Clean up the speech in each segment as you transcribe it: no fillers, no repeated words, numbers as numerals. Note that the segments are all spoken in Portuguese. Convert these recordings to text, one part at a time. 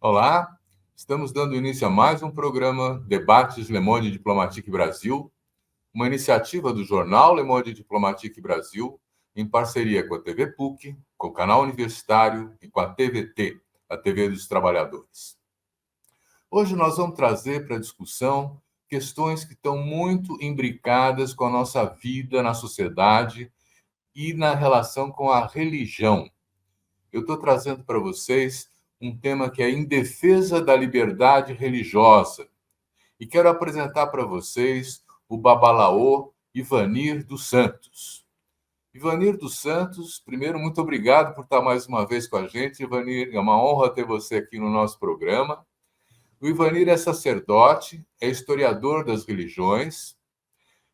Olá, estamos dando início a mais um programa Debates Le Monde Diplomatique Brasil, uma iniciativa do jornal Le Monde Diplomatique Brasil, em parceria com a TV PUC, com o canal universitário e com a TVT, a TV dos Trabalhadores. Hoje nós vamos trazer para a discussão questões que estão muito imbricadas com a nossa vida na sociedade e na relação com a religião. Eu estou trazendo para vocês um tema que é em defesa da liberdade religiosa. E quero apresentar para vocês o babalaô Ivanir dos Santos. Ivanir dos Santos, primeiro, muito obrigado por estar mais uma vez com a gente. Ivanir, é uma honra ter você aqui no nosso programa. O Ivanir é sacerdote, é historiador das religiões.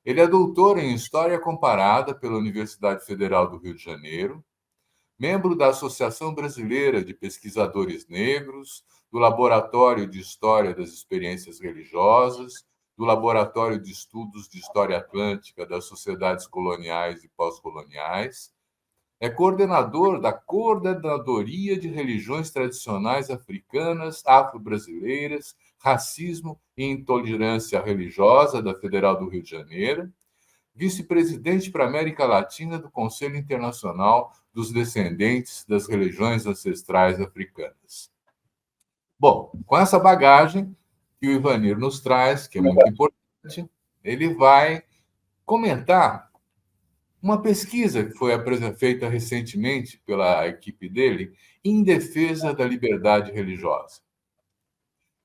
Ele é doutor em História Comparada pela Universidade Federal do Rio de Janeiro, membro da Associação Brasileira de Pesquisadores Negros, do Laboratório de História das Experiências Religiosas, do Laboratório de Estudos de História Atlântica das Sociedades Coloniais e Pós-Coloniais, é coordenador da Coordenadoria de Religiões Tradicionais Africanas, Afro-Brasileiras, Racismo e Intolerância Religiosa da Federal do Rio de Janeiro, vice-presidente para a América Latina do Conselho Internacional dos Descendentes das Religiões Ancestrais Africanas. Bom, com essa bagagem que o Ivanir nos traz, que é muito importante, ele vai comentar uma pesquisa que foi feita recentemente pela equipe dele em defesa da liberdade religiosa.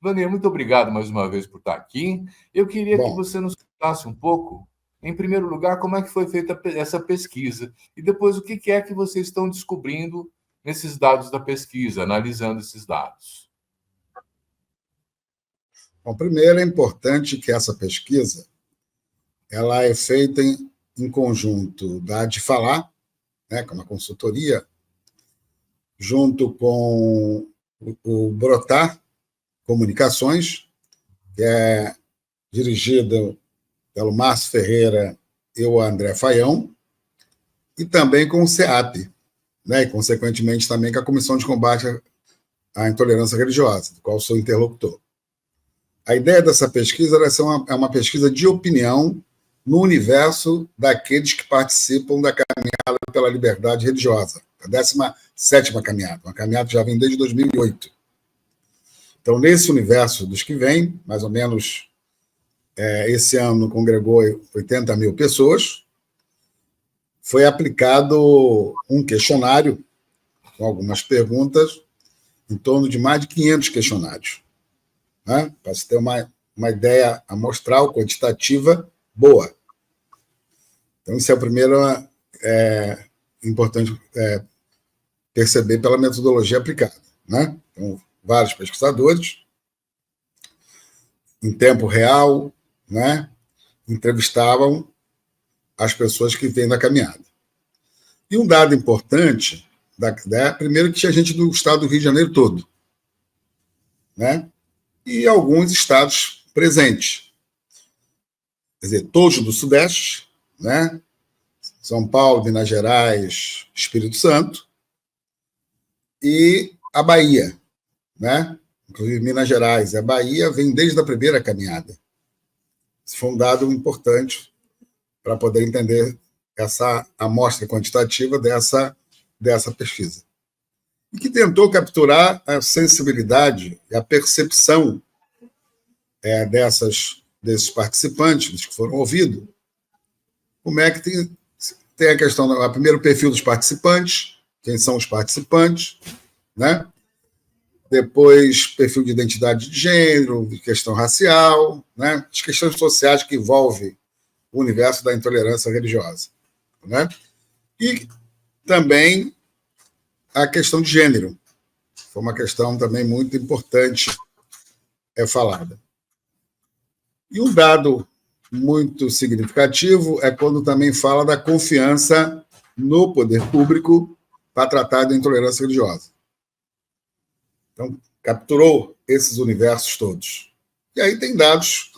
Ivanir, muito obrigado mais uma vez por estar aqui. Eu queria que você nos contasse um pouco, em primeiro lugar, como é que foi feita essa pesquisa e depois o que é que vocês estão descobrindo nesses dados da pesquisa, analisando esses dados. Bom, primeiro é importante que essa pesquisa ela é feita em conjunto da ADFALAR, né, que é uma consultoria, junto com o Brotar Comunicações, que é dirigido pelo Márcio Ferreira e o André Faião, e também com o CEAP, né, e, consequentemente, também com a Comissão de Combate à Intolerância Religiosa, do qual sou interlocutor. A ideia dessa pesquisa é uma pesquisa de opinião no universo daqueles que participam da caminhada pela liberdade religiosa, a 17ª caminhada, uma caminhada que já vem desde 2008. Então, nesse universo dos que vêm, mais ou menos, esse ano congregou 80 mil pessoas, foi aplicado um questionário com algumas perguntas, em torno de mais de 500 questionários, né? Para se ter uma ideia amostral, quantitativa, boa. Então, isso é o primeiro importante perceber pela metodologia aplicada, né? Então, vários pesquisadores, em tempo real, né, entrevistavam as pessoas que vêm da caminhada. E um dado importante, primeiro que tinha gente do estado do Rio de Janeiro todo, né, e alguns estados presentes. Quer dizer, todos do Sudeste, né, São Paulo, Minas Gerais, Espírito Santo, e a Bahia, né? Inclusive Minas Gerais e a Bahia vem desde a primeira caminhada. Isso foi um dado importante para poder entender essa amostra quantitativa dessa pesquisa. E que tentou capturar a sensibilidade e a percepção desses participantes, dos que foram ouvidos. Como é que tem a questão, primeiro, o perfil dos participantes, quem são os participantes, né? Depois, perfil de identidade de gênero, de questão racial, né? As questões sociais que envolvem o universo da intolerância religiosa, né? E também a questão de gênero. Foi uma questão também muito importante falada. E um dado muito significativo é quando também fala da confiança no poder público para tratar da intolerância religiosa. Então, capturou esses universos todos. E aí tem dados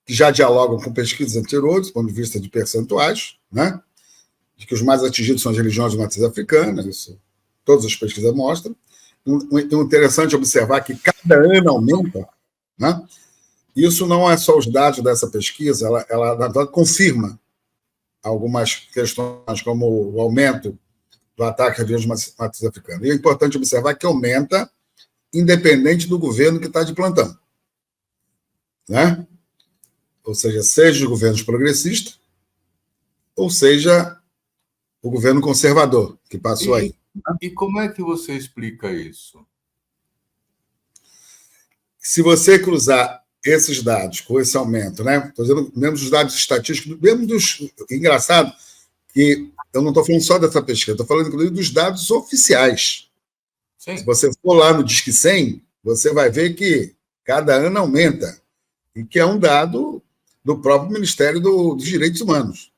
que já dialogam com pesquisas anteriores, do ponto de vista de percentuais, né? De que os mais atingidos são as religiões de matriz africana, isso todas as pesquisas mostram, interessante observar que cada ano aumenta, né? Isso não é só os dados dessa pesquisa, ela na verdade, confirma algumas questões, como o aumento do ataque a aviões de matriz africana. E é importante observar que aumenta independente do governo que está de plantão, né? Ou seja os governos progressistas, ou seja, o governo conservador que passou aí. E como é que você explica isso? Se você cruzar esses dados com esse aumento, né? Estou dizendo mesmo dos dados estatísticos, mesmo dos. Engraçado que eu não estou falando só dessa pesquisa, estou falando inclusive dos dados oficiais. Sim. Se você for lá no Disque 100, você vai ver que cada ano aumenta, e que é um dado do próprio Ministério dos Direitos Humanos.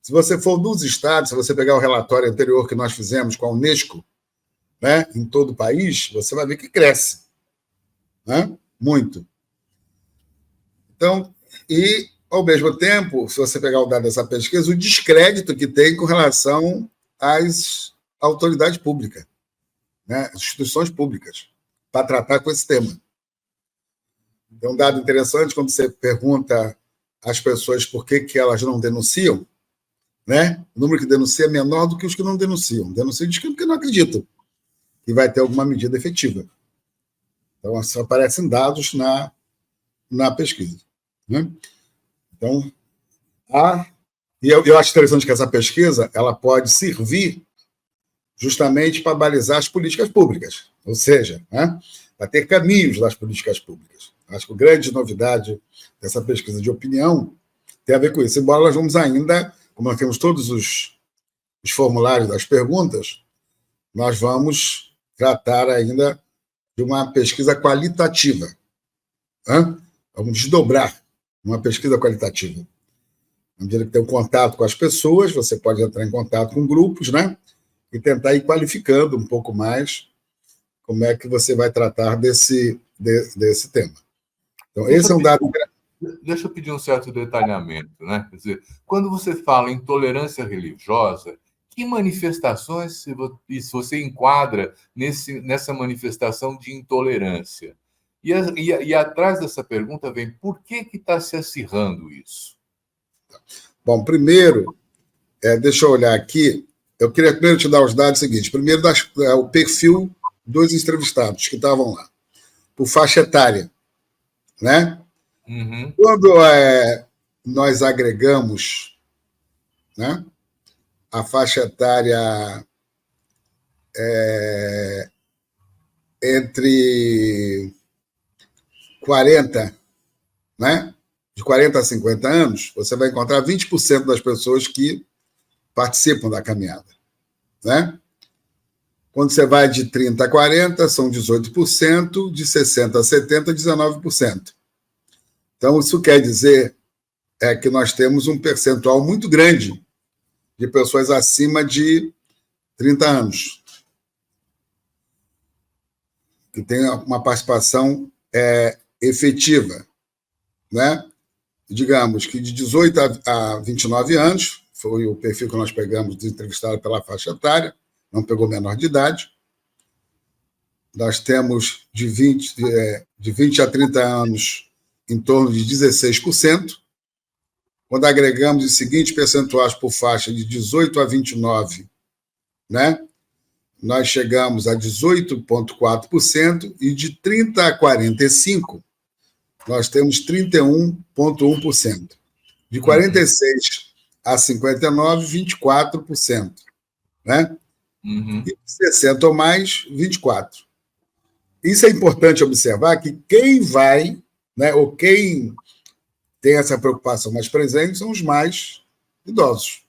Se você for dos estados, se você pegar o relatório anterior que nós fizemos com a Unesco, né, em todo o país, você vai ver que cresce, né, muito. Então, e, ao mesmo tempo, se você pegar o dado dessa pesquisa, o descrédito que tem com relação às autoridades públicas, né, as instituições públicas, para tratar com esse tema. É um dado interessante quando você pergunta às pessoas por que elas não denunciam, né? O número que denuncia é menor do que os que não denunciam. Denunciam porque não acreditam que vai ter alguma medida efetiva. Então, só aparecem dados na pesquisa, né? Então, e eu acho interessante que essa pesquisa ela pode servir justamente para balizar as políticas públicas, ou seja, né, para ter caminhos das políticas públicas. Acho que a grande novidade dessa pesquisa de opinião tem a ver com isso. Embora nós vamos ainda, como nós temos todos os formulários das perguntas, nós vamos tratar ainda de uma pesquisa qualitativa. Né? Vamos desdobrar uma pesquisa qualitativa. À medida que tem um contato com as pessoas, você pode entrar em contato com grupos, né? E tentar ir qualificando um pouco mais como é que você vai tratar desse tema. Então, esse é um dado... Deixa eu pedir um certo detalhamento, né? Quer dizer, quando você fala em tolerância religiosa, que manifestações você enquadra nessa manifestação de intolerância? E atrás dessa pergunta vem, por que está se acirrando isso? Bom, primeiro, deixa eu olhar aqui, eu queria primeiro te dar os dados seguintes. Primeiro, o perfil dos entrevistados que estavam lá, por faixa etária, né? Uhum. Quando nós agregamos, né, a faixa etária entre 40, né, de 40 a 50 anos, você vai encontrar 20% das pessoas que participam da caminhada, né? Quando você vai de 30 a 40, são 18%, de 60 a 70, 19%. Então, isso quer dizer que nós temos um percentual muito grande de pessoas acima de 30 anos, que tem uma participação efetiva, né? Digamos que de 18 a 29 anos, foi o perfil que nós pegamos de entrevistado pela faixa etária, não pegou menor de idade. Nós temos de 20 a 30 anos em torno de 16%. Quando agregamos os seguintes percentuais por faixa de 18 a 29, né, nós chegamos a 18,4%, e de 30 a 45, nós temos 31,1%. De 46 a 59, 24%. Né? Uhum. E de 60 ou mais, 24%. Isso é importante observar que quem vai, né, ou quem tem essa preocupação mais presente são os mais idosos.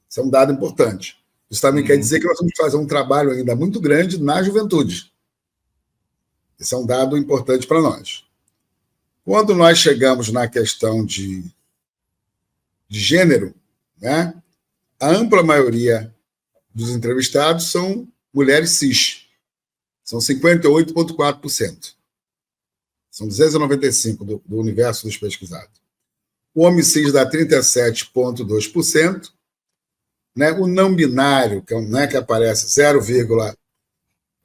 Isso é um dado importante. Isso também quer dizer que nós vamos fazer um trabalho ainda muito grande na juventude. Esse é um dado importante para nós. Quando nós chegamos na questão de gênero, né, a ampla maioria dos entrevistados são mulheres cis. São 58,4%. São 295 do universo dos pesquisados. O homem cis dá 37,2%. Né? O não binário, que aparece 0,1%,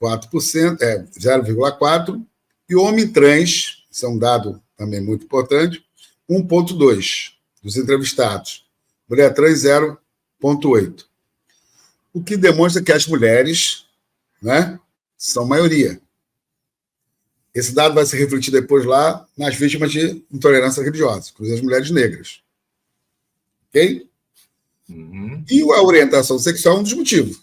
4%, 0,4%, e o homem trans, isso é um dado também muito importante, 1,2% dos entrevistados. Mulher trans, 0,8%. O que demonstra que as mulheres, né, são maioria. Esse dado vai se refletir depois lá nas vítimas de intolerância religiosa, inclusive as mulheres negras. Ok? Uhum. E a orientação sexual é um dos motivos.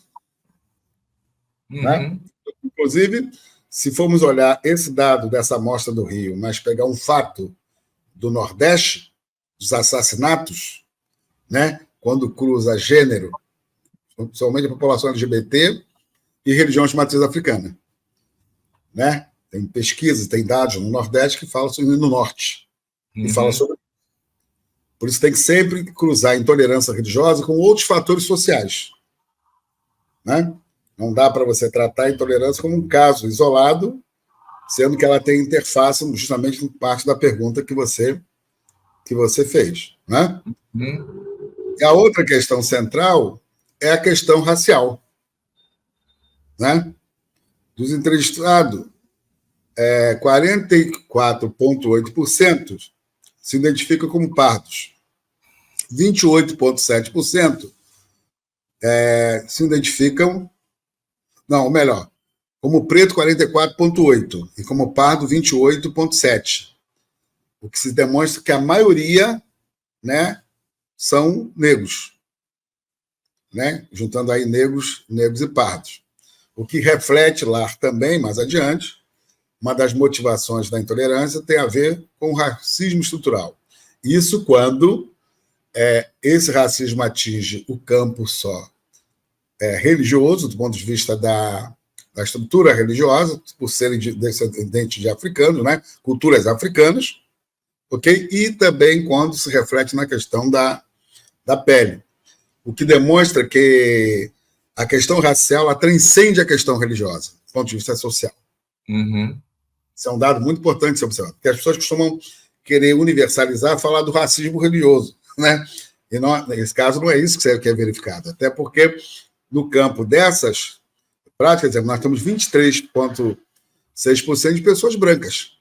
Uhum. Né? Inclusive, se formos olhar esse dado dessa amostra do Rio, mas pegar um fato do Nordeste, dos assassinatos, né, quando cruza gênero, principalmente a população LGBT e religiões de matriz africana. Né? Tem pesquisas, tem dados no Nordeste que falam sobre no Norte. E fala sobre. Por isso tem que sempre cruzar a intolerância religiosa com outros fatores sociais. Né? Não dá para você tratar a intolerância como um caso isolado, sendo que ela tem interface justamente com parte da pergunta que você fez. Né? E a outra questão central é a questão racial. Né? Dos entrevistados, 44,8% se identificam como pardos. 28,7% se identificam... Não, melhor, como preto, 44,8%, e como pardo, 28,7%. O que se demonstra que a maioria, né, são negros. Né? Juntando aí negros e pardos. O que reflete lá também, mais adiante, uma das motivações da intolerância tem a ver com o racismo estrutural. Isso quando esse racismo atinge o campo só religioso, do ponto de vista da estrutura religiosa, por serem descendentes de africanos, né? Culturas africanas, ok? E também quando se reflete na questão da pele. O que demonstra que a questão racial ela transcende a questão religiosa, do ponto de vista social. Uhum. Isso é um dado muito importante de ser observado, porque as pessoas costumam querer universalizar, falar do racismo religioso, né? E não, nesse caso não é isso que é verificado, até porque no campo dessas práticas, nós temos 23,6% de pessoas brancas,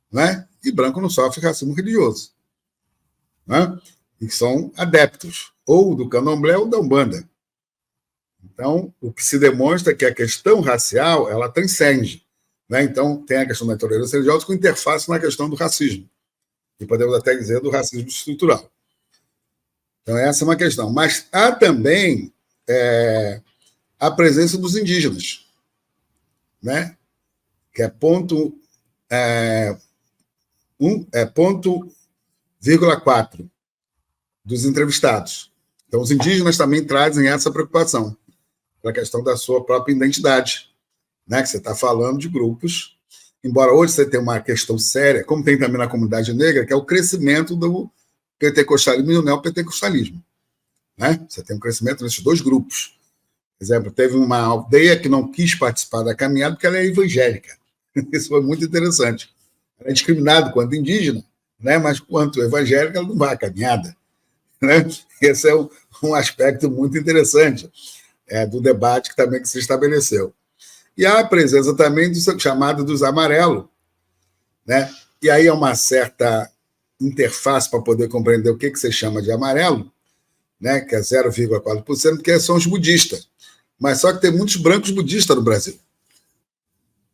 né? E branco não sofre racismo religioso, né? E são adeptos, ou do candomblé ou da Umbanda. Então, o que se demonstra é que a questão racial, ela transcende. Né? Então, tem a questão da intolerância religiosa com interface na questão do racismo. E podemos até dizer do racismo estrutural. Então, essa é uma questão. Mas há também a presença dos indígenas, né? Que é ponto 0,4% dos entrevistados. Então, os indígenas também trazem essa preocupação para a questão da sua própria identidade, né? Que você está falando de grupos, embora hoje você tenha uma questão séria, como tem também na comunidade negra, que é o crescimento do pentecostalismo e o neopentecostalismo. Né? Você tem um crescimento nesses dois grupos. Por exemplo, teve uma aldeia que não quis participar da caminhada porque ela é evangélica. Isso foi muito interessante. Ela é discriminada quanto indígena, né? Mas quanto evangélica, ela não vai à caminhada. Né? Esse é um aspecto muito interessante do debate que também se estabeleceu. E há a presença também do chamado dos amarelos, né? E aí há uma certa interface para poder compreender o que você chama de amarelo, né? Que é 0,4%, que são os budistas. Mas só que tem muitos brancos budistas no Brasil.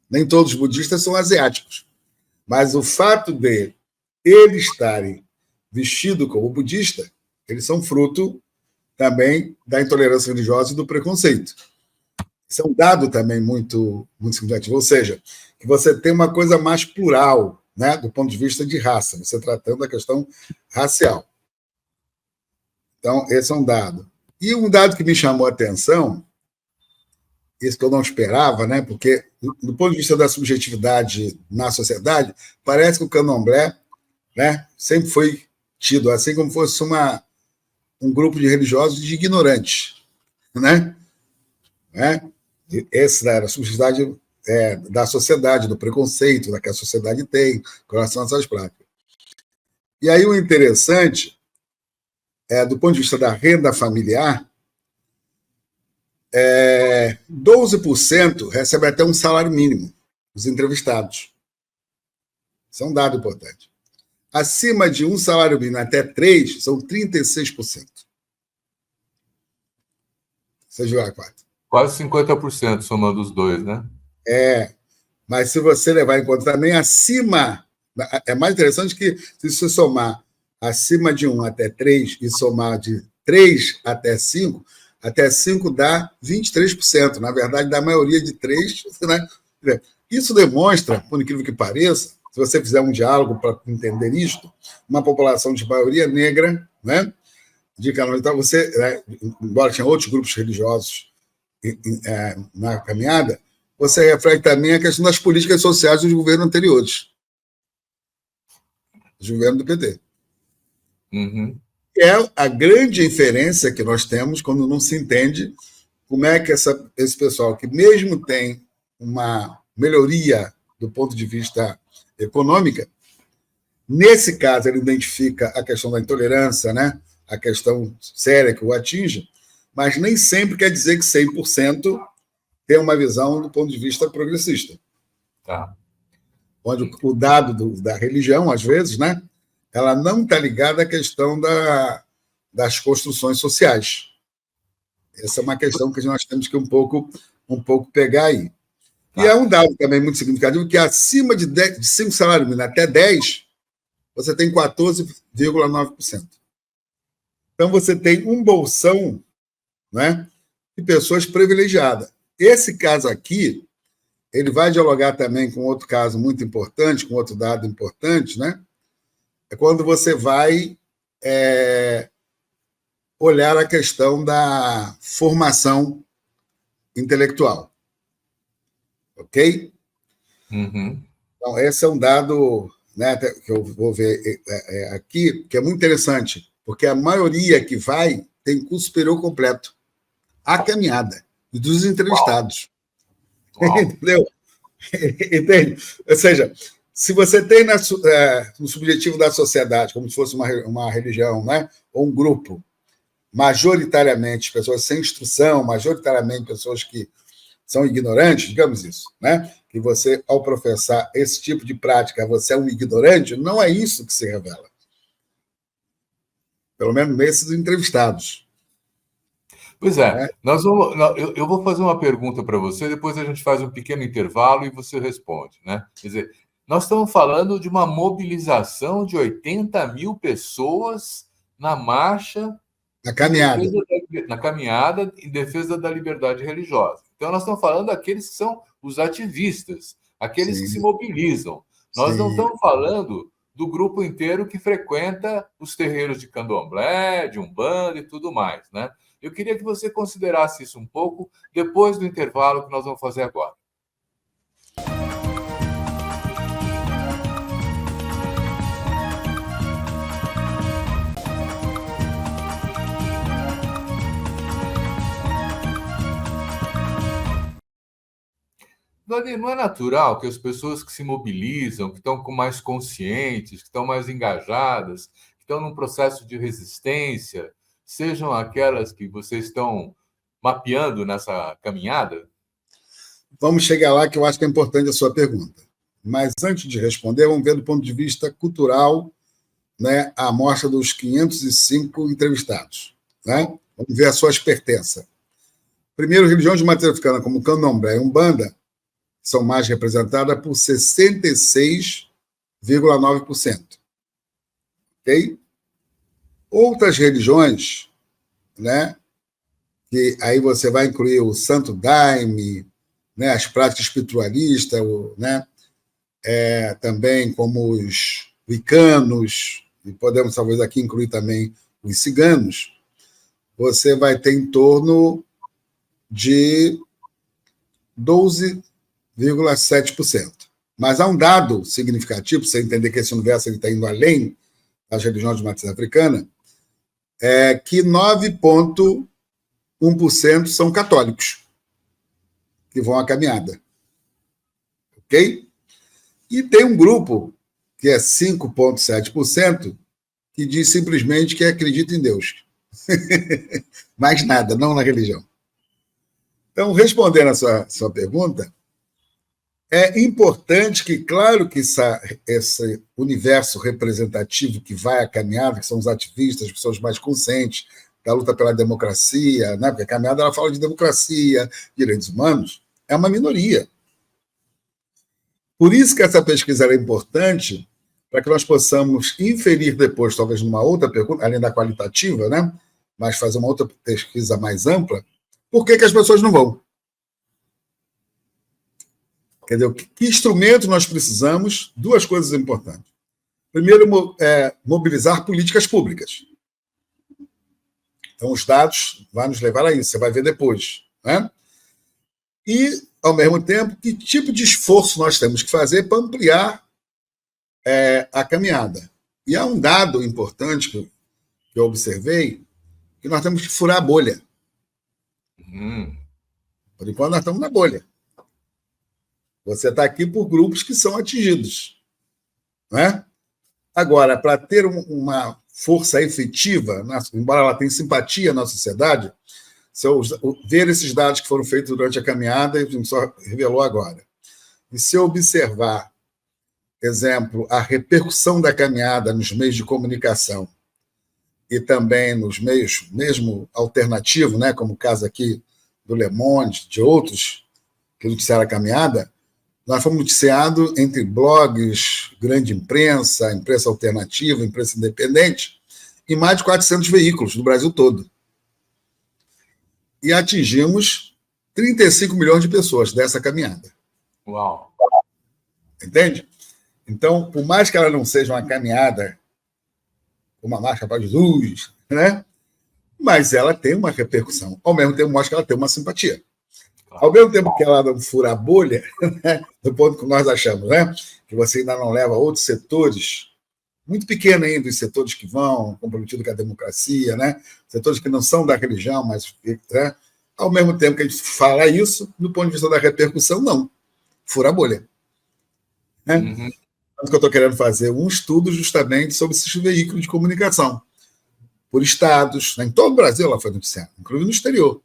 Nem todos os budistas são asiáticos. Mas o fato de eles estarem vestidos como budista, eles são fruto também da intolerância religiosa e do preconceito. Isso é um dado também muito, muito significativo. Ou seja, que você tem uma coisa mais plural, né, do ponto de vista de raça, você tratando da questão racial. Então, esse é um dado. E um dado que me chamou a atenção, isso que eu não esperava, né, porque, do ponto de vista da subjetividade na sociedade, parece que o candomblé, né, sempre foi tido assim como fosse um grupo de religiosos de ignorantes. Né? Essa era a subjetividade da sociedade, do preconceito que a sociedade tem com relação a essas práticas. E aí o interessante do ponto de vista da renda familiar, 12% recebe até um salário mínimo, os entrevistados. Isso é um dado importante. Acima de um salário mínimo até 3, são 36%. Você viu a 4. Quase 50% somando os dois, né? Mas se você levar em conta também acima, é mais interessante que se você somar acima de 1 até 3 e somar de 3 até 5 dá 23%. Na verdade, da maioria de 3, né? Isso demonstra, por incrível que pareça, se você fizer um diálogo para entender isto, uma população de maioria negra, né? De Canonizal, você, embora tinha outros grupos religiosos na caminhada, você reflete também a questão das políticas sociais dos governos anteriores, dos governos do PT. Uhum. É a grande diferença que nós temos quando não se entende como é que esse pessoal, que mesmo tem uma melhoria do ponto de vista econômica, nesse caso ele identifica a questão da intolerância, né? A questão séria que o atinge, mas nem sempre quer dizer que 100% tem uma visão do ponto de vista progressista. Tá. Onde o dado da religião, às vezes, né? Ela não está ligada à questão das construções sociais. Essa é uma questão que nós temos que um pouco pegar aí. Tá. E é um dado também muito significativo que acima de 5 salários mínimos até 10, você tem 14,9%. Então, você tem um bolsão, né, de pessoas privilegiadas. Esse caso aqui, ele vai dialogar também com outro caso muito importante, com outro dado importante, né? É quando você vai olhar a questão da formação intelectual. Ok? Uhum. Então, esse é um dado, né, que eu vou ver aqui, que é muito interessante, porque a maioria que vai tem curso superior completo. A caminhada dos entrevistados. Uau. Entendeu? Entende? Ou seja, se você tem no subjetivo da sociedade, como se fosse uma religião, né, ou um grupo, majoritariamente pessoas sem instrução, majoritariamente pessoas que são ignorantes, digamos isso, né? Que você, ao professar esse tipo de prática, você é um ignorante, não é isso que se revela. Pelo menos nesses entrevistados. Pois é, eu vou fazer uma pergunta para você, depois a gente faz um pequeno intervalo e você responde, né? Quer dizer, nós estamos falando de uma mobilização de 80 mil pessoas na marcha, na caminhada, em defesa da liberdade religiosa. Então, nós estamos falando daqueles que são os ativistas, aqueles Sim. que se mobilizam. Nós não estamos falando do grupo inteiro que frequenta os terreiros de candomblé, de umbanda e tudo mais, né? Eu queria que você considerasse isso um pouco depois do intervalo que nós vamos fazer agora. Dani, não é natural que as pessoas que se mobilizam, que estão mais conscientes, que estão mais engajadas, que estão num processo de resistência, sejam aquelas que vocês estão mapeando nessa caminhada? Vamos chegar lá, que eu acho que é importante a sua pergunta. Mas antes de responder, vamos ver do ponto de vista cultural, né, a amostra dos 505 entrevistados. Né? Vamos ver as suas pertenças. Primeiro, religiões de matriz africana, como candomblé e umbanda, são mais representadas por 66,9%. Ok? Outras religiões, né, que aí você vai incluir o Santo Daime, né, as práticas espiritualistas, né, também como os wiccanos, e podemos talvez aqui incluir também os ciganos, você vai ter em torno de 12,7%. Mas há um dado significativo, para você entender que esse universo está indo além das religiões de matriz africana, que 9,1% são católicos que vão à caminhada. Ok? E tem um grupo, que é 5,7%, que diz simplesmente que acredita em Deus. Mais nada, não na religião. Então, respondendo a sua pergunta, é importante que, claro que esse universo representativo que vai à caminhada, que são os ativistas, as pessoas mais conscientes da luta pela democracia, né? Porque a caminhada ela fala de democracia, direitos humanos, é uma minoria. Por isso que essa pesquisa é importante, para que nós possamos inferir depois, talvez numa outra pergunta, além da qualitativa, né? Mas fazer uma outra pesquisa mais ampla, por que as pessoas não vão? Quer dizer, que instrumento nós precisamos? Duas coisas importantes. Primeiro, mobilizar políticas públicas. Então, os dados vão nos levar a isso, você vai ver depois. Né? E, ao mesmo tempo, que tipo de esforço nós temos que fazer para ampliar a caminhada. E há um dado importante que eu observei, que nós temos que furar a bolha. Por enquanto, nós estamos na bolha. Você está aqui por grupos que são atingidos. Não é? Agora, para ter uma força efetiva, embora ela tenha simpatia na sociedade, se eu ver esses dados que foram feitos durante a caminhada, a gente só revelou agora, e se eu observar, exemplo, a repercussão da caminhada nos meios de comunicação e também nos meios, mesmo alternativos, né, como o caso aqui do Le Monde, de outros que noticiaram a caminhada, nós fomos noticiados entre blogs, grande imprensa, imprensa alternativa, imprensa independente, em mais de 400 veículos do Brasil todo. E atingimos 35 milhões de pessoas dessa caminhada. Uau! Entende? Então, por mais que ela não seja uma caminhada, uma marcha para Jesus, né? Mas ela tem uma repercussão. Ao mesmo tempo, mostra que ela tem uma simpatia. Ao mesmo tempo que ela não fura a bolha, né, do ponto que nós achamos, né, que você ainda não leva outros setores, muito pequenos ainda, os setores que vão comprometidos com a democracia, né, setores que não são da religião, mas, né, ao mesmo tempo que a gente fala isso, do ponto de vista da repercussão, não, fura a bolha. Né? Uhum. Tanto que eu estou querendo fazer um estudo justamente sobre esses veículos de comunicação, por estados, né, em todo o Brasil ela foi noticiada, inclusive no exterior.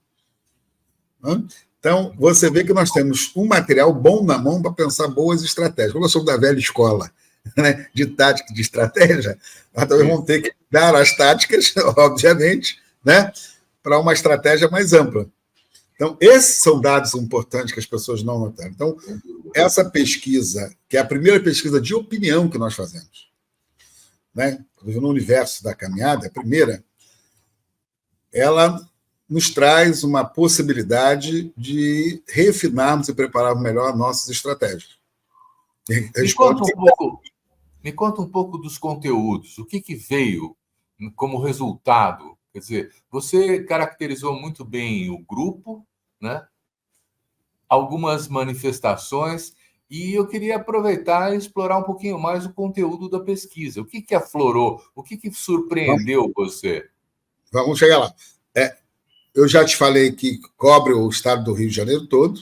Né? Então, você vê que nós temos um material bom na mão para pensar boas estratégias. Como eu sou da velha escola, né, de tática e de estratégia, nós também vamos ter que dar as táticas, obviamente, né, para uma estratégia mais ampla. Então, esses são dados importantes que as pessoas não notaram. Então, essa pesquisa, que é a primeira pesquisa de opinião que nós fazemos, né, no universo da caminhada, a primeira, ela nos traz uma possibilidade de refinarmos e prepararmos melhor nossas estratégias. Me conta um pouco dos conteúdos. O que veio como resultado? Quer dizer, você caracterizou muito bem o grupo, né? Algumas manifestações, e eu queria aproveitar e explorar um pouquinho mais o conteúdo da pesquisa. O que aflorou? O que surpreendeu você? Vamos chegar lá. Eu já te falei que cobre o estado do Rio de Janeiro todo,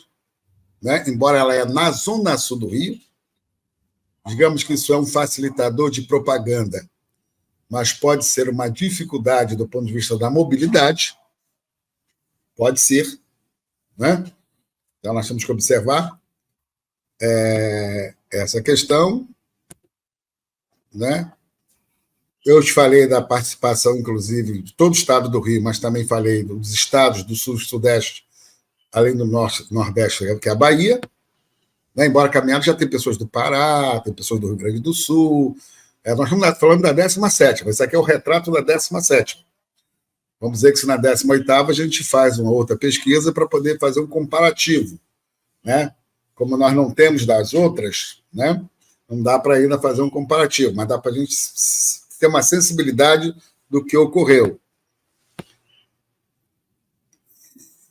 né? Embora ela é na zona sul do Rio. Digamos que isso é um facilitador de propaganda, mas pode ser uma dificuldade do ponto de vista da mobilidade. Pode ser. Né? Então, nós temos que observar essa questão. Né? Eu te falei da participação, inclusive, de todo o estado do Rio, mas também falei dos estados do sul e sudeste, além do norte, nordeste, que é a Bahia. Né? Embora caminhada já tem pessoas do Pará, tem pessoas do Rio Grande do Sul. Nós estamos falando da 17ª, esse aqui é o retrato da 17ª. Vamos dizer que se na 18ª a gente faz uma outra pesquisa para poder fazer um comparativo. Né? Como nós não temos das outras, né? Não dá para ainda fazer um comparativo, mas dá para a gente ter uma sensibilidade do que ocorreu.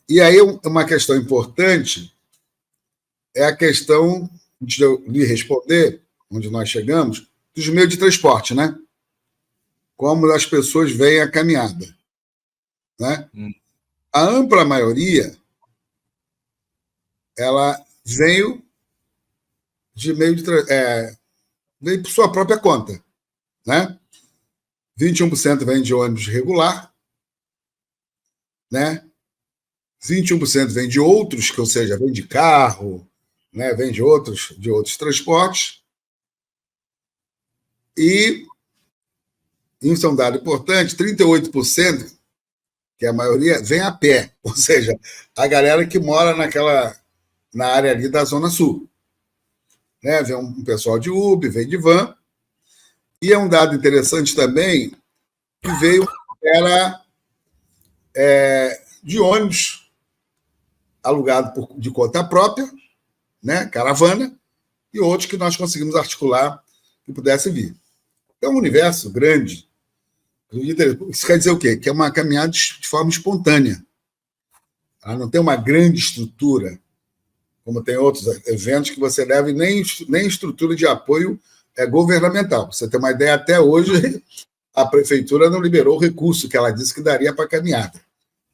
E aí uma questão importante é a questão, antes de eu lhe responder, onde nós chegamos, dos meios de transporte, né? Como as pessoas veem a caminhada. Né? A ampla maioria, ela veio de meio de veio por sua própria conta. Né? 21% vem de ônibus regular, né? 21% vem de outros, que, ou seja, vem de carro, né, vem de outros transportes, e isso é um dado importante, 38%, que a maioria vem a pé, ou seja, a galera que mora na área ali da Zona Sul. Né? Vem um pessoal de Uber, vem de van, e é um dado interessante também que veio de ônibus alugado de conta própria, né? Caravana, e outros que nós conseguimos articular que pudesse vir. É um universo grande. Isso quer dizer o quê? Que é uma caminhada de forma espontânea. Ela não tem uma grande estrutura, como tem outros eventos que você leva, nem estrutura de apoio governamental. Pra você ter uma ideia, até hoje a prefeitura não liberou o recurso que ela disse que daria para a caminhada,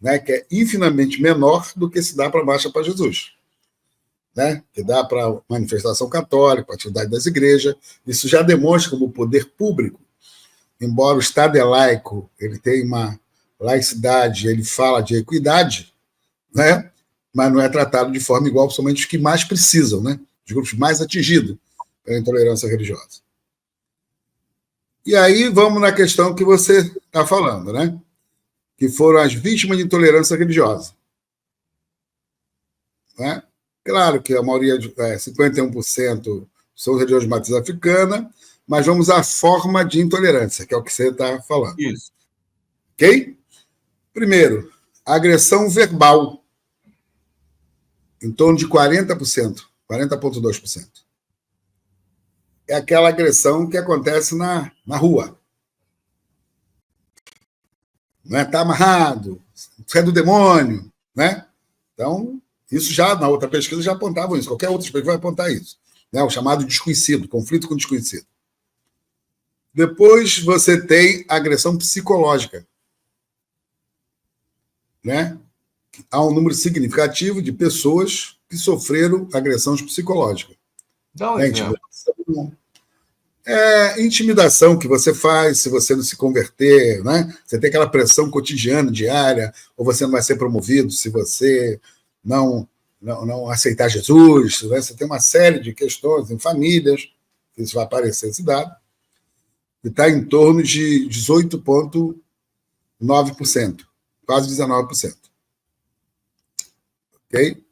né? Que é infinitamente menor do que se dá para a Marcha para Jesus. Né? Que dá para a manifestação católica, para a atividade das igrejas. Isso já demonstra como o poder público, embora o Estado é laico, ele tem uma laicidade, ele fala de equidade, né? Mas não é tratado de forma igual, somente os que mais precisam, né? Os grupos mais atingidos pela intolerância religiosa. E aí vamos na questão que você está falando, né? Que foram as vítimas de intolerância religiosa. Né? Claro que a maioria, 51%, são religiões de matriz africana, mas vamos à forma de intolerância, que é o que você está falando. Isso. Ok? Primeiro, agressão verbal, em torno de 40%, 40,2%. É aquela agressão que acontece na rua. Não é? Está amarrado, você é do demônio, né? Então, isso já, na outra pesquisa, já apontavam isso. Qualquer outra pesquisa vai apontar isso. Né? O chamado desconhecido, conflito com desconhecido. Depois você tem agressão psicológica. Né? Há um número significativo de pessoas que sofreram agressões psicológicas. Dá um exemplo. Intimidação que você faz se você não se converter, né? Você tem aquela pressão cotidiana, diária, ou você não vai ser promovido se você não aceitar Jesus, né? Você tem uma série de questões em famílias, isso vai aparecer esse dado, e está em torno de 18,9%, quase 19%. Ok?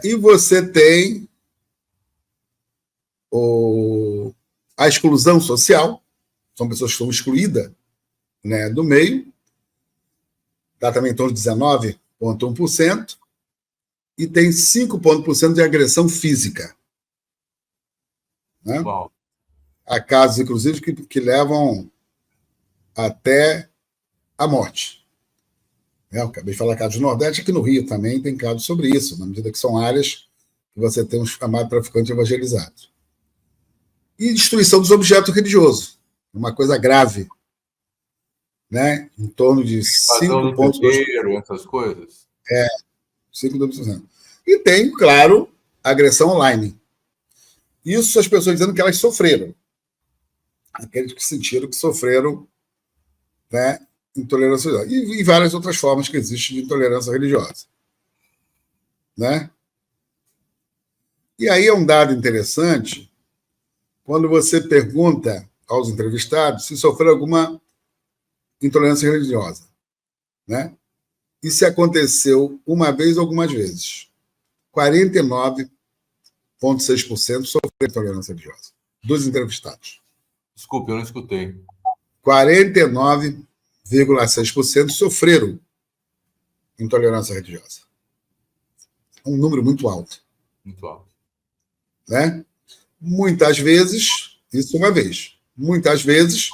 E você tem a exclusão social, são pessoas que são excluídas, né, do meio, está também em torno de 19,1%, e tem 5% de agressão física. Né? Há casos, inclusive, que levam até a morte. Eu acabei de falar casos do Nordeste, aqui no Rio também tem casos sobre isso, na medida que são áreas que você tem um chamado traficante evangelizado. E destruição dos objetos religiosos, uma coisa grave, né? Em torno de 5,2%. Essas coisas. 5,2%. E tem, claro, agressão online. Isso as pessoas dizendo que elas sofreram. Aqueles que sentiram que sofreram, né, intolerância religiosa. E várias outras formas que existem de intolerância religiosa. Né? E aí é um dado interessante quando você pergunta aos entrevistados se sofreram alguma intolerância religiosa. Né? E se aconteceu uma vez ou algumas vezes. 49,6% sofreram intolerância religiosa. Dos entrevistados. Desculpe, eu não escutei. 49,6% sofreram intolerância religiosa. Um número muito alto. Muito alto. Né? Muitas vezes, isso uma vez, muitas vezes,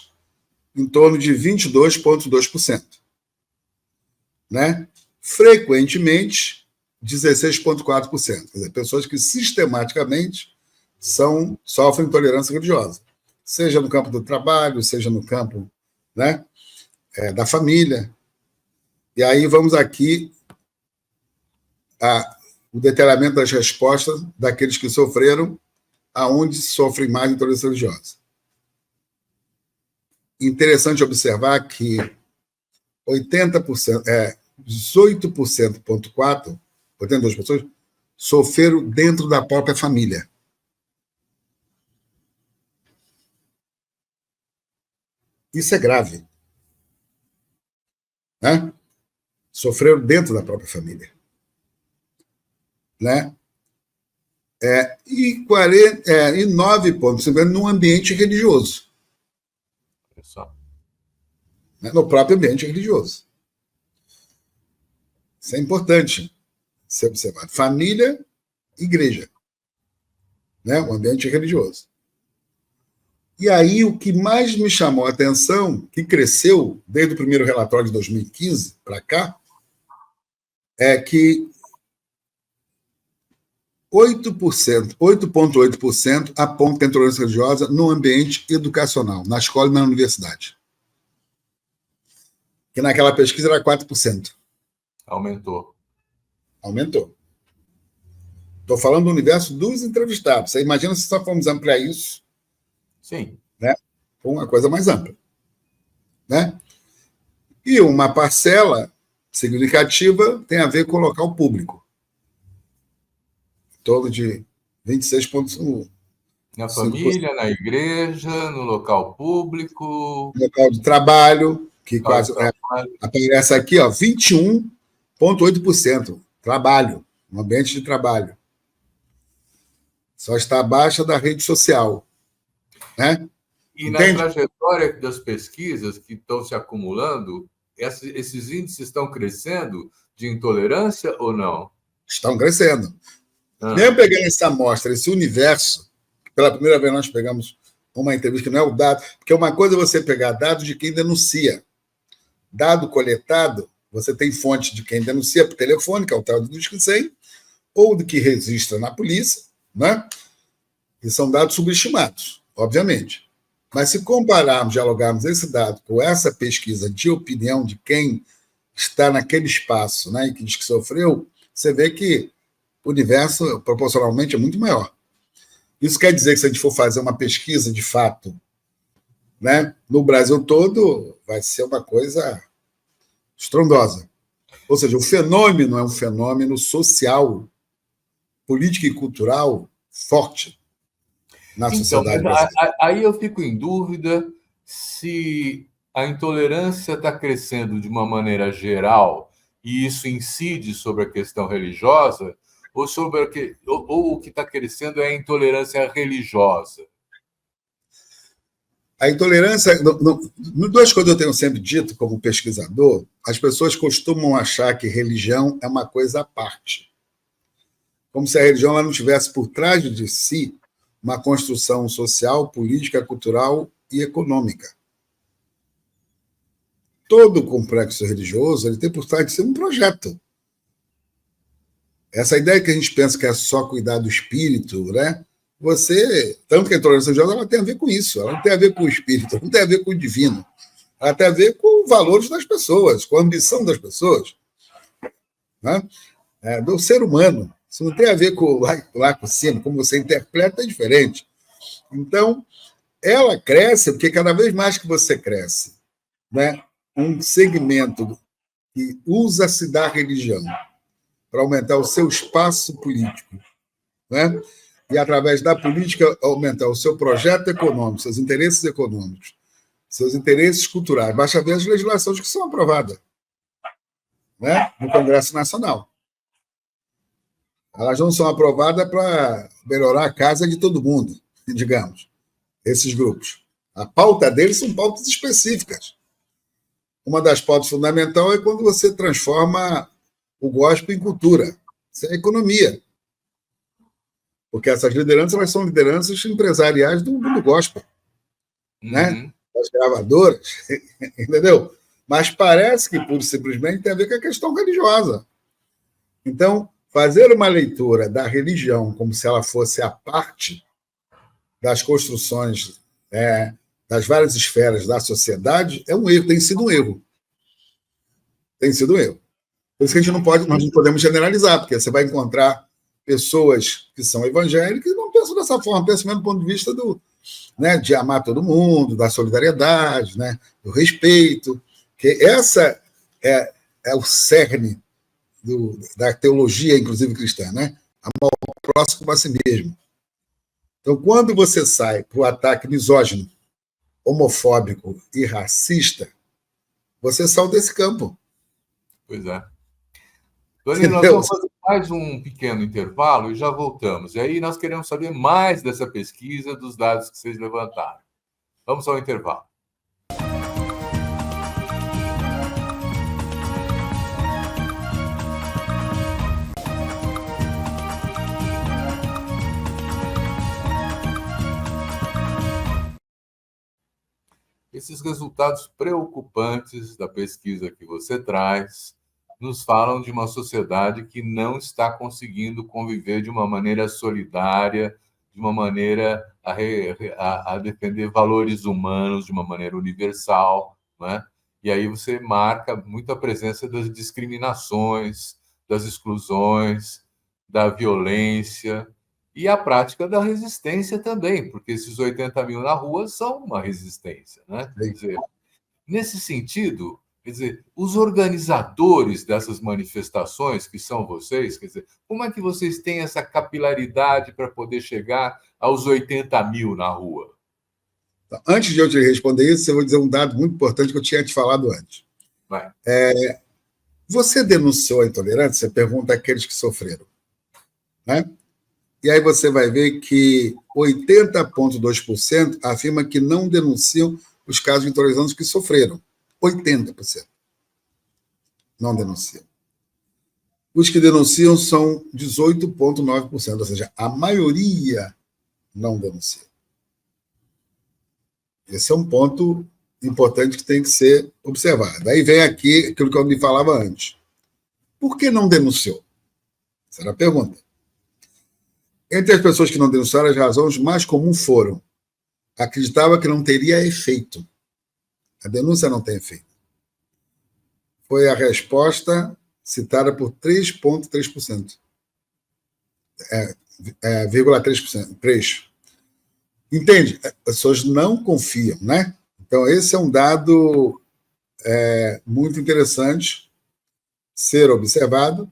em torno de 22,2%. Né? Frequentemente, 16,4%. Quer dizer, pessoas que sistematicamente sofrem intolerância religiosa. Seja no campo do trabalho, seja no campo, né, da família. E aí vamos aqui o detalhamento das respostas daqueles que sofreram, aonde sofrem mais intolerância religiosa. Interessante observar que 80%, 18,4%, 82 pessoas, sofreram dentro da própria família. Isso é grave. Né? Sofreram dentro da própria família. Né? E 9,5% no ambiente religioso. Né? No próprio ambiente religioso. Isso é importante ser observado. Família, igreja. Né? O ambiente religioso. E aí, o que mais me chamou a atenção, que cresceu desde o primeiro relatório de 2015 para cá, é que 8,8% aponta intolerância religiosa no ambiente educacional, na escola e na universidade. Que naquela pesquisa era 4%. Aumentou. Estou falando do universo dos entrevistados. Você imagina se só formos ampliar isso. Sim. Né, com uma coisa mais ampla. Né? E uma parcela significativa tem a ver com o local público. Em torno de 26,1%. Na família, na igreja, no local público. No local de trabalho, que quase aparece aqui, 21,8%. Trabalho, no ambiente de trabalho. Só está abaixo da rede social. Né? E Entende? na trajetória das pesquisas que estão se acumulando, esses índices estão crescendo de intolerância ou não? Estão crescendo. Mesmo pegando essa amostra, esse universo, pela primeira vez nós pegamos uma entrevista que não é o dado, porque uma coisa é você pegar dados de quem denuncia. Dado coletado, você tem fonte de quem denuncia por telefone, que é o tal do Disque 100, ou do que registra na polícia, né? E são dados subestimados, obviamente. Mas se compararmos, dialogarmos esse dado com essa pesquisa de opinião de quem está naquele espaço, né, e que diz que sofreu, você vê que o universo proporcionalmente é muito maior. Isso quer dizer que se a gente for fazer uma pesquisa de fato, né, no Brasil todo, vai ser uma coisa estrondosa. Ou seja, o fenômeno é um fenômeno social, político e cultural forte na sociedade brasileira. Aí eu fico em dúvida se a intolerância está crescendo de uma maneira geral e isso incide sobre a questão religiosa, ou o que está crescendo é a intolerância religiosa. A intolerância... Duas coisas eu tenho sempre dito como pesquisador, as pessoas costumam achar que religião é uma coisa à parte. Como se a religião ela não tivesse por trás de si uma construção social, política, cultural e econômica. Todo complexo religioso ele tem por trás de si um projeto. Essa ideia que a gente pensa que é só cuidar do espírito, né? Tanto que a intolerância religiosa ela tem a ver com isso, ela não tem a ver com o espírito, não tem a ver com o divino, ela tem a ver com os valores das pessoas, com a ambição das pessoas, né? Do ser humano. Isso não tem a ver com lá por cima, como você interpreta é diferente. Então, ela cresce porque cada vez mais que você cresce, né, um segmento que usa-se da religião para aumentar o seu espaço político, né, e através da política aumentar o seu projeto econômico, seus interesses econômicos, seus interesses culturais. Basta ver as legislações que são aprovadas, né, no Congresso Nacional. Elas não são aprovadas para melhorar a casa de todo mundo, digamos, esses grupos. A pauta deles são pautas específicas. Uma das pautas fundamentais é quando você transforma o gospel em cultura. Isso é economia. Porque essas lideranças elas são lideranças empresariais do gospel. Né? Das gravadoras, entendeu? Mas parece que, pura e simplesmente, tem a ver com a questão religiosa. Então, fazer uma leitura da religião como se ela fosse a parte das construções das várias esferas da sociedade é um erro, tem sido um erro. Tem sido um erro. Por isso que nós não podemos generalizar, porque você vai encontrar pessoas que são evangélicas e não pensam dessa forma, pensam do ponto de vista de amar todo mundo, da solidariedade, né, do respeito. Que essa é o cerne da teologia, inclusive cristã, né? Amar o próximo como a si mesmo. Então, quando você sai para o ataque misógino, homofóbico e racista, você saiu desse campo. Pois é. Tony, nós vamos fazer mais um pequeno intervalo e já voltamos. E aí nós queremos saber mais dessa pesquisa, dos dados que vocês levantaram. Vamos ao intervalo. Esses resultados preocupantes da pesquisa que você traz nos falam de uma sociedade que não está conseguindo conviver de uma maneira solidária, de uma maneira a defender valores humanos de uma maneira universal, né? E aí você marca muito a presença das discriminações, das exclusões, da violência e a prática da resistência também, porque esses 80 mil na rua são uma resistência, né? Quer dizer, nesse sentido, quer dizer, os organizadores dessas manifestações, que são vocês, quer dizer, como é que vocês têm essa capilaridade para poder chegar aos 80 mil na rua? Antes de eu te responder isso, eu vou dizer um dado muito importante que eu tinha te falado antes. Vai. Você denunciou a intolerância? Você pergunta àqueles que sofreram, né? E aí você vai ver que 80,2% afirma que não denunciam os casos de intolerância que sofreram. 80% não denunciam. Os que denunciam são 18,9%, ou seja, a maioria não denuncia. Esse é um ponto importante que tem que ser observado. Aí vem aqui aquilo que eu me falava antes. Por que não denunciou? Essa era a pergunta. Entre as pessoas que não denunciaram, as razões mais comuns foram: acreditava que não teria efeito. A denúncia não tem efeito. Foi a resposta citada por 3,3%. 3%. Entende? As pessoas não confiam, né? Então, esse é um dado muito interessante ser observado.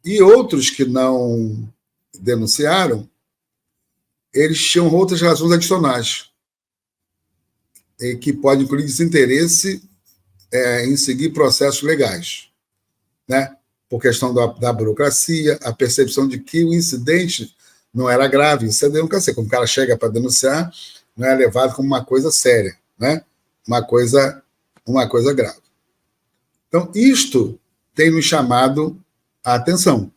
E outros que não denunciaram, eles tinham outras razões adicionais, que podem incluir desinteresse em seguir processos legais, né? Por questão da burocracia, a percepção de que o incidente não era grave. Isso é denúncia. Quando o cara chega para denunciar, não é levado como uma coisa séria, né? Uma coisa grave. Então, isto tem nos chamado a atenção.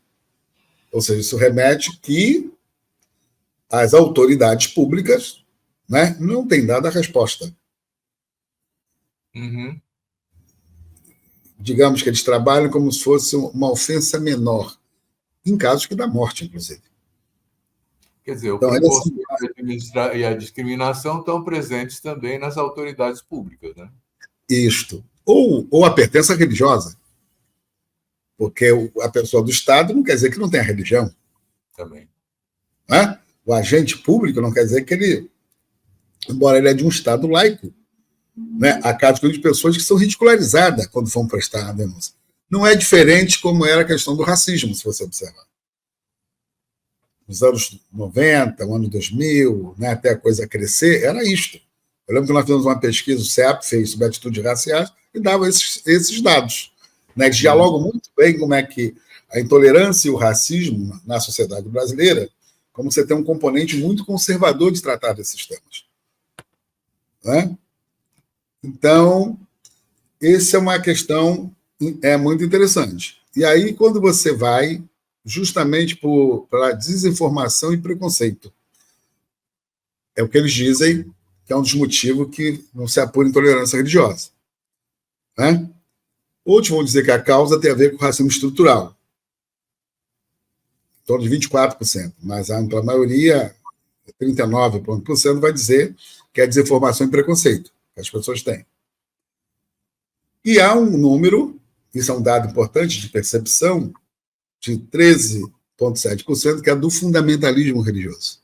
Ou seja, isso remete que as autoridades públicas, né, não têm dado a resposta. Uhum. Digamos que eles trabalham como se fosse uma ofensa menor, em casos que dá morte, inclusive. Quer dizer, o preconceito e a discriminação estão presentes também nas autoridades públicas, né? Isto. Ou a pertença religiosa. Porque a pessoa do Estado não quer dizer que não tenha religião. Também. Né? O agente público não quer dizer que ele, embora ele é de um Estado laico, né, há casos de pessoas que são ridicularizadas quando vão prestar a denúncia. Não é diferente como era a questão do racismo, se você observar. Nos anos 90, no ano 2000, né, até a coisa crescer, era isto. Eu lembro que nós fizemos uma pesquisa, o CEP fez sobre atitudes raciais, e dava esses dados. Né? Eles dialogam muito bem como é que a intolerância e o racismo na sociedade brasileira, como você tem um componente muito conservador de tratar desses temas. Né? Então, essa é uma questão muito interessante. E aí, quando você vai justamente para desinformação e preconceito, é o que eles dizem que é um dos motivos que não se apura intolerância religiosa. Né? Outros vão dizer que a causa tem a ver com o racismo estrutural, em torno de 24%, mas a ampla maioria, 39%, vai dizer que é desinformação e preconceito que as pessoas têm. E há um número, isso é um dado importante de percepção, de 13,7%, que é do fundamentalismo religioso.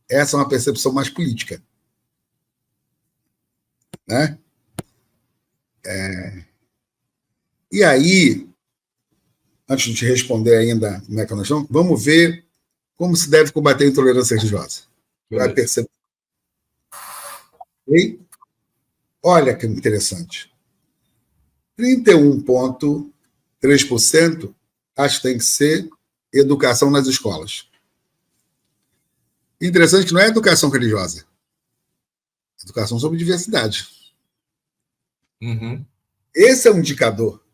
Essa é uma percepção mais política. Né? E aí, antes de te responder ainda como é que nós estamos, vamos ver como se deve combater a intolerância religiosa. Vai perceber. E olha que interessante. 31,3% acho que tem que ser educação nas escolas. Interessante que não é educação religiosa. Educação sobre diversidade. Uhum. Esse é um indicador.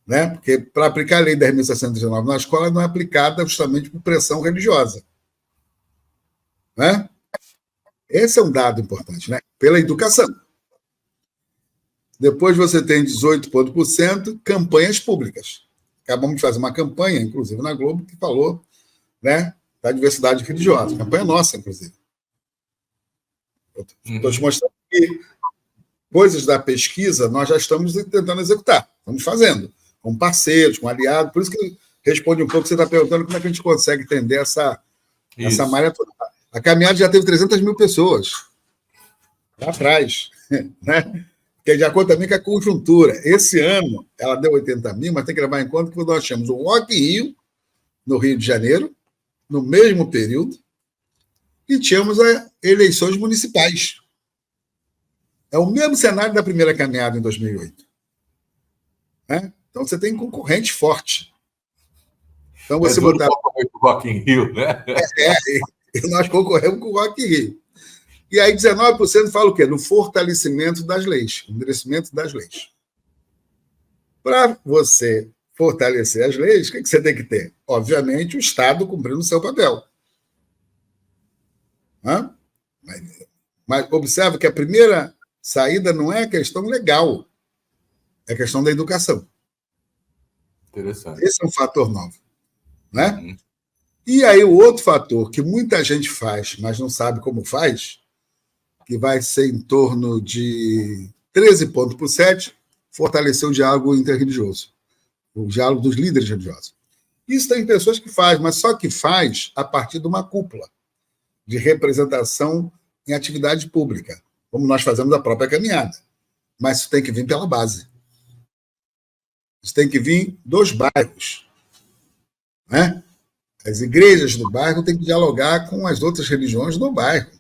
Né? Porque para aplicar a Lei 10.619 na escola não é aplicada justamente por pressão religiosa. Né? Esse é um dado importante, né? Pela educação. Depois você tem 18% campanhas públicas. Acabamos de fazer uma campanha, inclusive na Globo, que falou, né, da diversidade religiosa. Campanha nossa, inclusive. Estou te mostrando que coisas da pesquisa nós já estamos tentando executar. Estamos fazendo, com parceiros, com aliados. Por isso que responde um pouco, você está perguntando como é que a gente consegue entender essa malha toda. A caminhada já teve 300 mil pessoas lá atrás, né? Porque de acordo também com a conjuntura. Esse ano, ela deu 80 mil, mas tem que levar em conta que nós tínhamos o Rock in Rio, no Rio de Janeiro, no mesmo período, e tínhamos as eleições municipais. É o mesmo cenário da primeira caminhada em 2008. Né? Então, você tem concorrente forte. Então, você botar... concorrer com o Rock in Rio, né? E nós concorremos com o Rock in Rio. E aí 19% fala o quê? No fortalecimento das leis, endurecimento das leis. Para você fortalecer as leis, o que você tem que ter? Obviamente, o Estado cumprindo o seu papel. Mas observe que a primeira saída não é a questão legal, é a questão da educação. Interessante. Esse é um fator novo. Né? Uhum. E aí o outro fator que muita gente faz, mas não sabe como faz, que vai ser em torno de 13,7%, fortalecer o diálogo interreligioso, o diálogo dos líderes religiosos. Isso tem pessoas que fazem, mas só que faz a partir de uma cúpula de representação em atividade pública, como nós fazemos a própria caminhada. Mas isso tem que vir pela base. Isso tem que vir dos bairros. Né? As igrejas do bairro têm que dialogar com as outras religiões do bairro.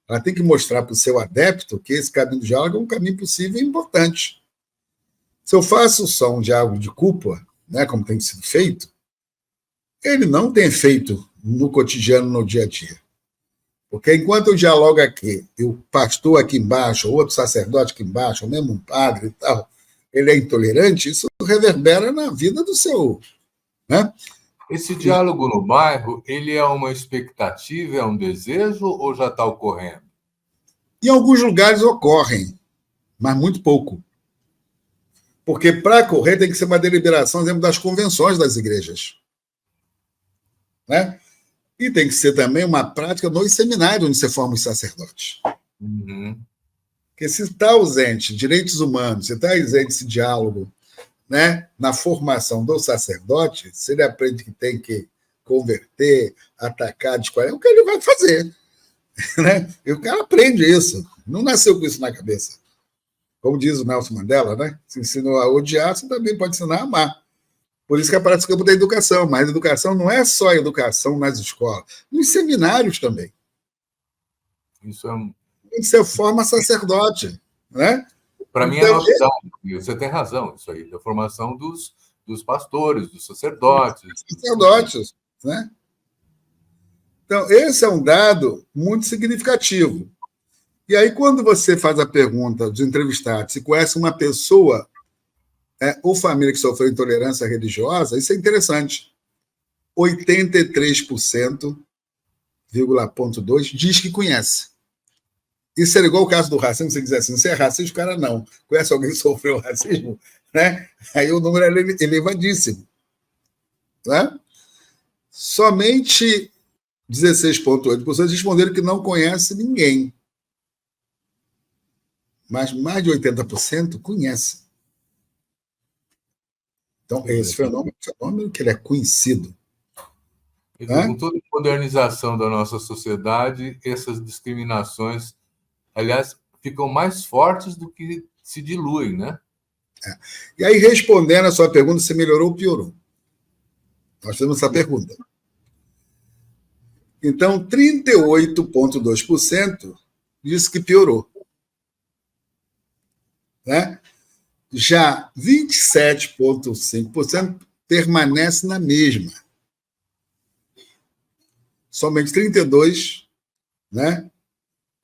Ela tem que mostrar para o seu adepto que esse caminho do diálogo é um caminho possível e importante. Se eu faço só um diálogo de cúpula, né, como tem sido feito, ele não tem efeito no cotidiano, no dia a dia. Porque enquanto eu dialogo aqui, e o pastor aqui embaixo, ou outro sacerdote aqui embaixo, ou mesmo um padre e tal, ele é intolerante, isso reverbera na vida do seu... Né? Esse diálogo no bairro, ele é uma expectativa, é um desejo ou já está ocorrendo? Em alguns lugares ocorrem, mas muito pouco. Porque para ocorrer tem que ser uma deliberação, exemplo, das convenções das igrejas. Né? E tem que ser também uma prática nos seminários onde você forma os sacerdotes. Uhum. Porque se está ausente direitos humanos, se está ausente esse diálogo, né, na formação do sacerdote, se ele aprende que tem que converter, atacar, desqualificar, é o que ele vai fazer. Né? E o cara aprende isso. Não nasceu com isso na cabeça. Como diz o Nelson Mandela, né? Se ensinou a odiar, você também pode ensinar a amar. Por isso que aparece o campo da educação. Mas a educação não é só a educação nas escolas, nos seminários também. Isso é um... Você forma sacerdote. Né? Para mim é novidade. Você tem razão, isso aí, da formação dos pastores, dos sacerdotes. Sacerdotes, né? Então, esse é um dado muito significativo. E aí, quando você faz a pergunta dos entrevistados se conhece uma pessoa ou família que sofreu intolerância religiosa, isso é interessante. 83,2% diz que conhece. Isso era igual o caso do racismo, você dizer assim, você é racista, o cara não. Conhece alguém que sofreu racismo? Né? Aí o número é elevadíssimo. Né? Somente 16,8% responderam que não conhece ninguém. Mas mais de 80% conhece. Então, esse fenômeno que ele é conhecido. Com toda a modernização da nossa sociedade, essas discriminações, aliás, ficam mais fortes do que se diluem, né? E aí, respondendo a sua pergunta, se melhorou ou piorou? Nós temos essa pergunta. Então, 38,2% disse que piorou. Né? Já 27,5% permanece na mesma. Somente 32%, né,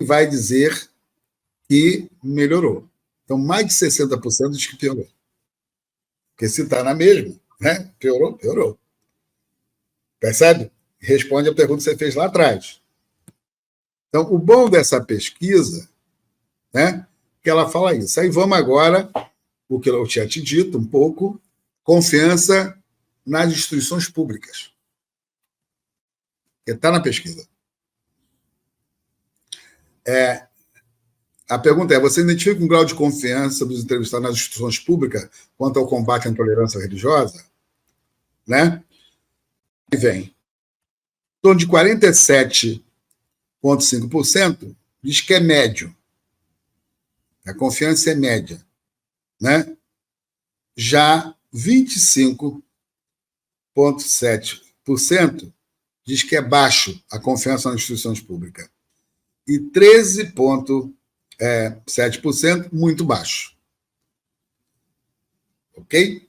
vai dizer que melhorou. Então, mais de 60% diz que piorou. Porque se está na mesma, né, piorou, piorou. Percebe? Responde a pergunta que você fez lá atrás. Então, o bom dessa pesquisa, né, que ela fala isso. Aí vamos agora, o que eu tinha te dito um pouco, confiança nas instituições públicas. Que está na pesquisa. A pergunta é, você identifica um grau de confiança dos entrevistados nas instituições públicas quanto ao combate à intolerância religiosa? Né? E vem. Em torno de 47,5% diz que é médio. A confiança é média. Né? Já 25,7% diz que é baixo a confiança nas instituições públicas. E 13,7% muito baixo. Ok?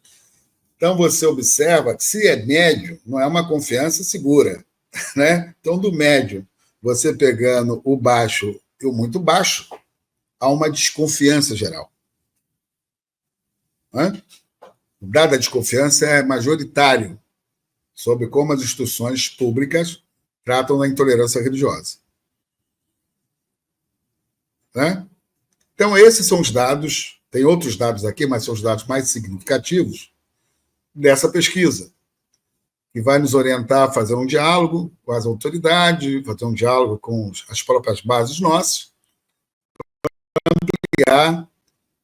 Então, você observa que se é médio, não é uma confiança segura. Né? Então, do médio, você pegando o baixo e o muito baixo, há uma desconfiança geral. Né? O dado da desconfiança é majoritário sobre como as instituições públicas tratam da intolerância religiosa. Né? Então, esses são os dados, tem outros dados aqui, mas são os dados mais significativos dessa pesquisa, que vai nos orientar a fazer um diálogo com as autoridades, fazer um diálogo com as próprias bases nossas, para ampliar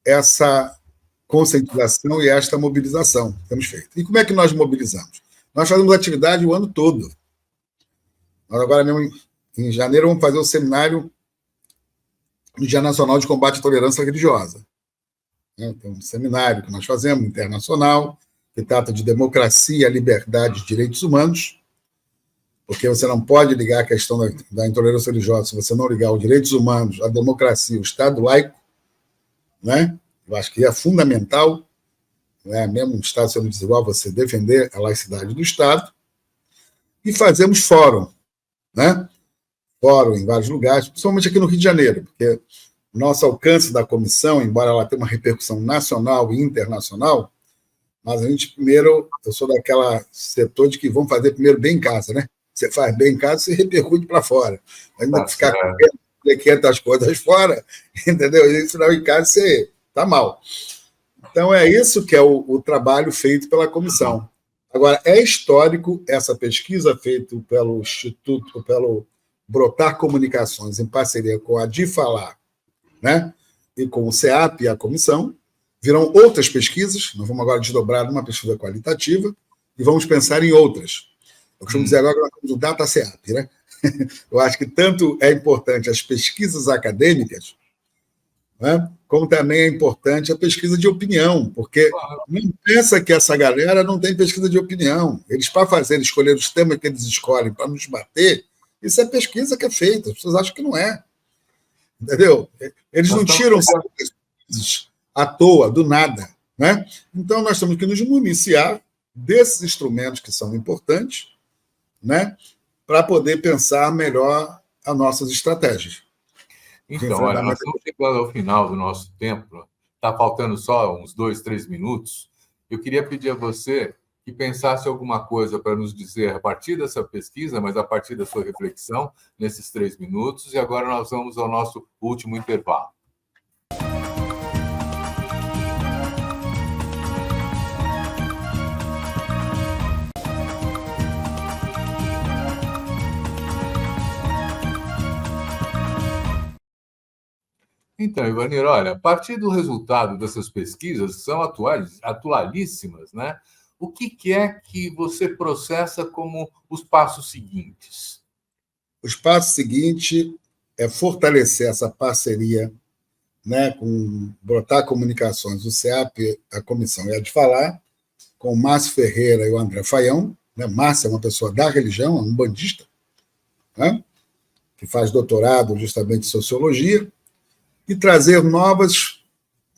essa conscientização e esta mobilização que temos feito. E como é que nós mobilizamos? Nós fazemos atividade o ano todo. Nós agora mesmo, em janeiro, vamos fazer o seminário no Dia Nacional de Combate à Intolerância Religiosa. Tem um seminário que nós fazemos, internacional, que trata de democracia, liberdade e direitos humanos, porque você não pode ligar a questão da intolerância religiosa se você não ligar os direitos humanos, a democracia, o Estado laico. Né? Eu acho que é fundamental, né, mesmo um Estado sendo desigual, você defender a laicidade do Estado. E fazemos fórum, né? Fórum em vários lugares, principalmente aqui no Rio de Janeiro, porque o nosso alcance da comissão, embora ela tenha uma repercussão nacional e internacional, mas a gente primeiro, eu sou daquela setor de que vamos fazer primeiro bem em casa, né? Você faz bem em casa, você repercute para fora. Ainda ficar com 500 coisas fora, entendeu? E isso não em casa, você está mal. Então, é isso que é o trabalho feito pela comissão. Agora, é histórico essa pesquisa feita pelo Instituto, pelo Brotar Comunicações, em parceria com a DiFalar, né? E com o CEAP e a comissão. Virão outras pesquisas, nós vamos agora desdobrar numa pesquisa qualitativa e vamos pensar em outras. Eu costumo dizer agora que nós temos o Data CEAP, né? Eu acho que tanto é importante as pesquisas acadêmicas, né, como também é importante a pesquisa de opinião, porque não pensa que essa galera não tem pesquisa de opinião. Eles, para escolher os temas que eles escolhem para nos bater, isso é pesquisa que é feita, as pessoas acham que não é. Entendeu? Eles não tiram pesquisas à toa, do nada. Né? Então, nós temos que nos municiar desses instrumentos que são importantes, né, para poder pensar melhor as nossas estratégias. Então, olha, nós estamos chegando ao final do nosso tempo, está faltando só uns 2, 3 minutos. Eu queria pedir a você que pensasse alguma coisa para nos dizer a partir dessa pesquisa, mas a partir da sua reflexão, nesses 3 minutos, e agora nós vamos ao nosso último intervalo. Então, Ivanir, olha, a partir do resultado dessas pesquisas, que são atualíssimas, né? O que é que você processa como os passos seguintes? Os passos seguintes é fortalecer essa parceria né, com Brotar Comunicações, o CEAP, a comissão é de falar, com o Márcio Ferreira e o André Faião. Né? Márcio é uma pessoa da religião, é um bandista, né, que faz doutorado justamente em sociologia, e trazer novos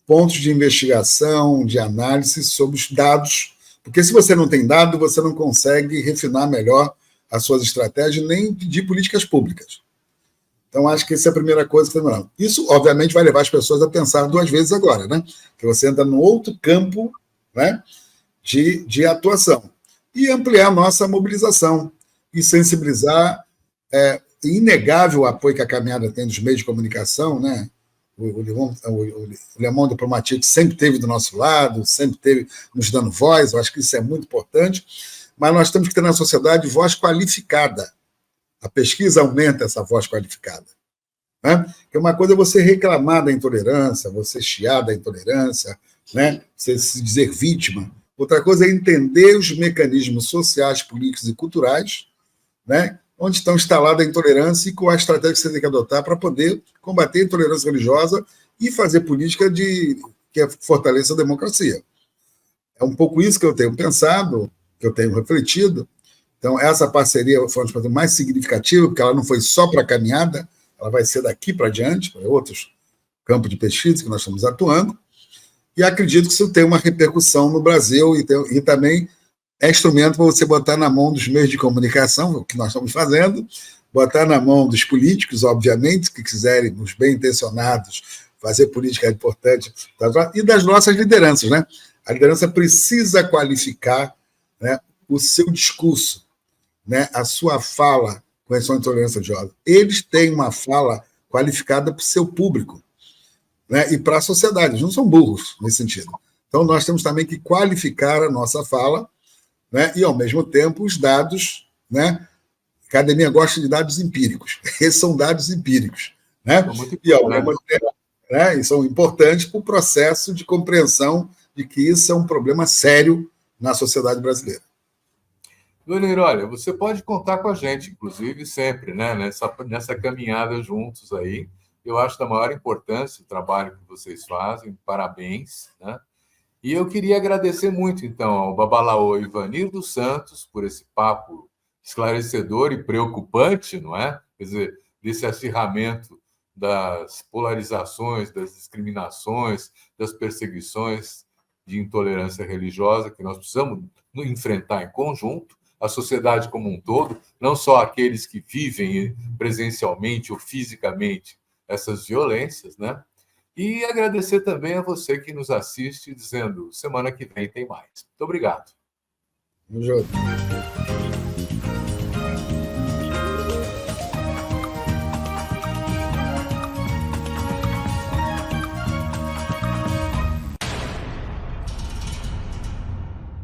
pontos de investigação, de análise sobre os dados, porque se você não tem dado, você não consegue refinar melhor as suas estratégias, nem pedir políticas públicas. Então, acho que essa é a primeira coisa que está. Isso, obviamente, vai levar as pessoas a pensar duas vezes agora, né? Que você entra num outro campo, né, de atuação. E ampliar a nossa mobilização e sensibilizar. É inegável o apoio que a caminhada tem dos meios de comunicação, né? O Le Monde Diplomatique sempre esteve do nosso lado, sempre esteve nos dando voz, eu acho que isso é muito importante, mas nós temos que ter na sociedade voz qualificada. A pesquisa aumenta essa voz qualificada. Né? Porque uma coisa é você reclamar da intolerância, você chiar da intolerância, né? Você se dizer vítima. Outra coisa é entender os mecanismos sociais, políticos e culturais, né, onde estão instaladas a intolerância e qual a estratégia que você tem que adotar para poder combater a intolerância religiosa e fazer política que fortaleça a democracia. É um pouco isso que eu tenho pensado, que eu tenho refletido. Então, essa parceria foi uma coisa mais significativa, porque ela não foi só para a caminhada, ela vai ser daqui para diante, para outros campos de pesquisa que nós estamos atuando, e acredito que isso tem uma repercussão no Brasil e também é instrumento para você botar na mão dos meios de comunicação, o que nós estamos fazendo, botar na mão dos políticos, obviamente, que quiserem, os bem-intencionados, fazer política importante, e das nossas lideranças. Né? A liderança precisa qualificar, né, o seu discurso, né, a sua fala com relação à intolerância religiosa. Eles têm uma fala qualificada para o seu público, né, e para a sociedade. Eles não são burros nesse sentido. Então, nós temos também que qualificar a nossa fala, né, e, ao mesmo tempo, os dados. Né? A academia gosta de dados empíricos. Esses são dados empíricos. Né? E, ao mesmo tempo, né, e são importantes para o processo de compreensão de que isso é um problema sério na sociedade brasileira. Loureiro, olha, você pode contar com a gente, inclusive, sempre, né, nessa caminhada juntos aí. Eu acho da maior importância o trabalho que vocês fazem, parabéns, né? E eu queria agradecer muito, então, ao Babalaô Ivanir dos Santos por esse papo esclarecedor e preocupante, não é? Quer dizer, desse acirramento das polarizações, das discriminações, das perseguições de intolerância religiosa que nós precisamos enfrentar em conjunto, a sociedade como um todo, não só aqueles que vivem presencialmente ou fisicamente essas violências, né? E agradecer também a você que nos assiste, dizendo, semana que vem tem mais. Muito obrigado. Vamos junto.